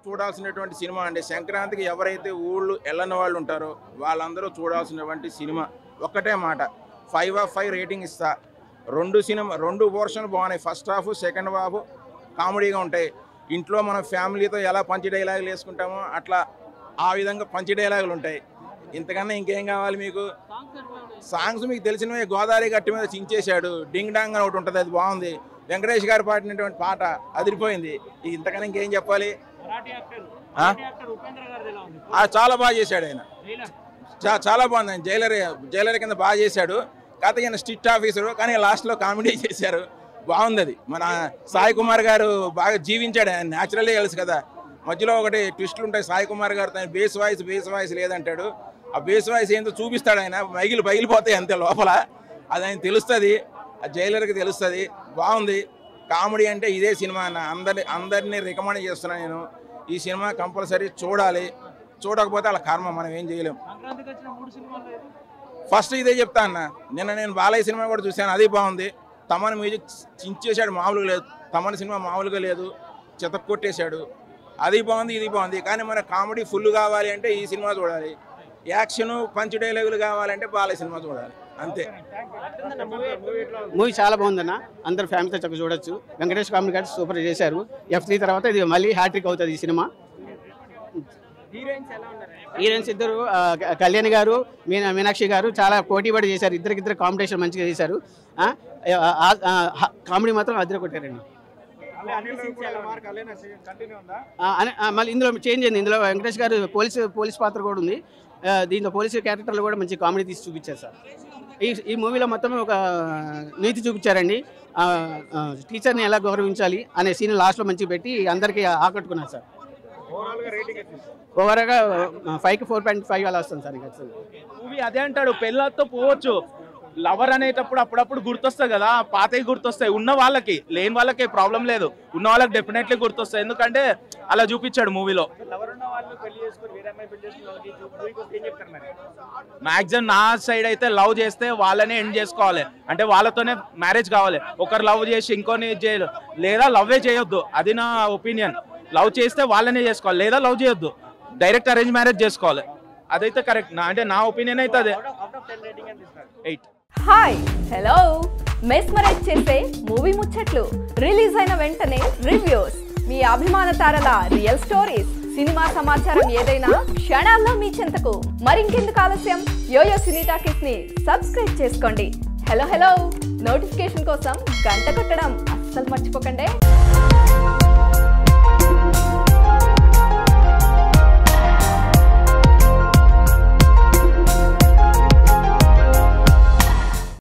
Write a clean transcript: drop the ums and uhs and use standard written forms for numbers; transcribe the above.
చూడాల్సినటువంటి సినిమా అండి. సంక్రాంతికి ఎవరైతే ఊళ్ళు వెళ్ళని వాళ్ళు ఉంటారో వాళ్ళందరూ చూడాల్సినటువంటి సినిమా. ఒక్కటే మాట, 5/5 రేటింగ్ ఇస్తా. రెండు పోర్షన్లు బాగున్నాయి. ఫస్ట్ హాఫ్, సెకండ్ హాఫ్ కామెడీగా ఉంటాయి. ఇంట్లో మనం ఫ్యామిలీతో ఎలా పంచి డైలాగులు వేసుకుంటామో అట్లా ఆ విధంగా పంచి డైలాగులు ఉంటాయి. ఇంతకన్నా ఇంకేం కావాలి మీకు? సాంగ్స్ మీకు తెలిసినవే. గోదావరి గట్టి మీద చించేశాడు, డింగ్ డాంగ్ అని ఒకటి ఉంటుంది, అది బాగుంది. వెంకటేష్ గారు పాడినటువంటి పాట అదిరిపోయింది. ఇంతకన్నా ఇంకేం చెప్పాలి? చాలా బాగా చేశాడు ఆయన, చాలా బాగుంది. ఆయన జైలర్ కింద బాగా చేశాడు. కాకపోతే ఈయన స్ట్రిక్ట్ ఆఫీసరు, కానీ లాస్ట్లో కామెడీ చేశారు, బాగుంది. అది మన సాయి కుమార్ గారు బాగా జీవించాడు. ఆయన న్యాచురల్లీ తెలుసు కదా. మధ్యలో ఒకటి ట్విస్టులు ఉంటాయి. సాయి కుమార్ గారు తన బేస్ వాయిస్ లేదంటాడు. ఆ బేస్ వాయిస్ ఏంటో చూపిస్తాడు ఆయన. పగిలిపోతాయి అంతే లోపల. అది ఆయన తెలుస్తుంది, ఆ జైలర్కి తెలుస్తుంది. బాగుంది. కామెడీ అంటే ఇదే సినిమా అన్న. అందరినీ రికమెండ్ చేస్తున్నాను నేను. ఈ సినిమా కంపల్సరీ చూడాలి. చూడకపోతే అలా కర్మ, మనం ఏం చేయలేం. ఫస్ట్ ఇదే చెప్తా అన్న. నిన్న నేను బాలయ్య సినిమా కూడా చూశాను, అది బాగుంది. తమన్ మ్యూజిక్ చించేశాడు, మామూలుగా లేదు. తమన్ సినిమా మామూలుగా లేదు, చెత్త కొట్టేశాడు. అది బాగుంది, ఇది బాగుంది. కానీ మన కామెడీ ఫుల్ కావాలి అంటే ఈ సినిమా చూడాలి. యాక్షన్ పంచ్ డైలాగులు కావాలంటే బాలయ్య సినిమా చూడాలి, అంతే. మూవీ చాలా బాగుందన్న. అందరు ఫ్యామిలీతో చక్కగా చూడొచ్చు. వెంకటేష్ కామెడీ గారు సూపర్ చేశారు. F3 తర్వాత ఇది మళ్ళీ హ్యాట్రిక్ అవుతుంది ఈ సినిమా. హీరోయిన్స్ ఇద్దరు కళ్యాణి గారు, మీనాక్షి గారు చాలా పోటీపడి చేశారు. ఇద్దరికిద్దరు కాంపిటీషన్ మంచిగా చేశారు. కామెడీ మాత్రం అద్దరు కొట్టారండి. మళ్ళీ ఇందులో చేంజ్ అయింది. ఇందులో వెంకటేష్ గారు పోలీస్ పాత్ర కూడా ఉంది. దీంట్లో పోలీసు క్యారెక్టర్లు కూడా మంచి కామెడీ తీసి చూపించారు సార్. ఈ మూవీలో మొత్తం ఒక నీతి చూపించారండి. టీచర్ని ఎలా గౌరవించాలి అనే సీన్ లాస్ట్లో మంచిగా పెట్టి అందరికీ ఆకట్టుకున్నారు సార్. ఓవరాల్గా 5కి 4.5 అలా వస్తుంది సార్. ఇంకా మూవీ అదే అంటాడు, పెళ్ళతో పోవచ్చు. లవర్ అనేటప్పుడు అప్పుడప్పుడు గుర్తొస్తాయి కదా, పాతవి గుర్తొస్తాయి. ఉన్న వాళ్ళకి, లేని వాళ్ళకి ప్రాబ్లం లేదు, ఉన్న వాళ్ళకి డెఫినెట్లీ గుర్తొస్తాయి. ఎందుకంటే అలా చూపించాడు మూవీలో. మ్యాక్సిమం నా సైడ్ అయితే లవ్ చేస్తే వాళ్ళనే ఎండ్ చేసుకోవాలి, అంటే వాళ్ళతోనే మ్యారేజ్ కావాలి. ఒకరు లవ్ చేసి ఇంకోని చేయదు, లేదా లవ్వే చేయొద్దు. అది నా ఒపీనియన్. లవ్ చేస్తే వాళ్ళనే చేసుకోవాలి, లేదా లవ్ చేయొద్దు, డైరెక్ట్ అరేంజ్ మ్యారేజ్ చేసుకోవాలి. అదైతే కరెక్ట్, అంటే నా ఒపీనియన్ అయితే అదే. 8. Hi, hello. మెస్మరైజ్ చేసే మూవీ ముచ్చట్లు, రిలీజ్ అయిన వెంటనే రివ్యూస్, మీ అభిమాన తారల రియల్ స్టోరీస్, సినిమా సమాచారం ఏదైనా క్షణాల్లో మీ చెంతకు. మరింకెందుకు ఆలస్యం, యోయో సినీ టాకీస్ ని సబ్స్క్రైబ్ చేసుకోండి. హలో నోటిఫికేషన్ కోసం గంట కొట్టడం అస్సలు మర్చిపోకండి.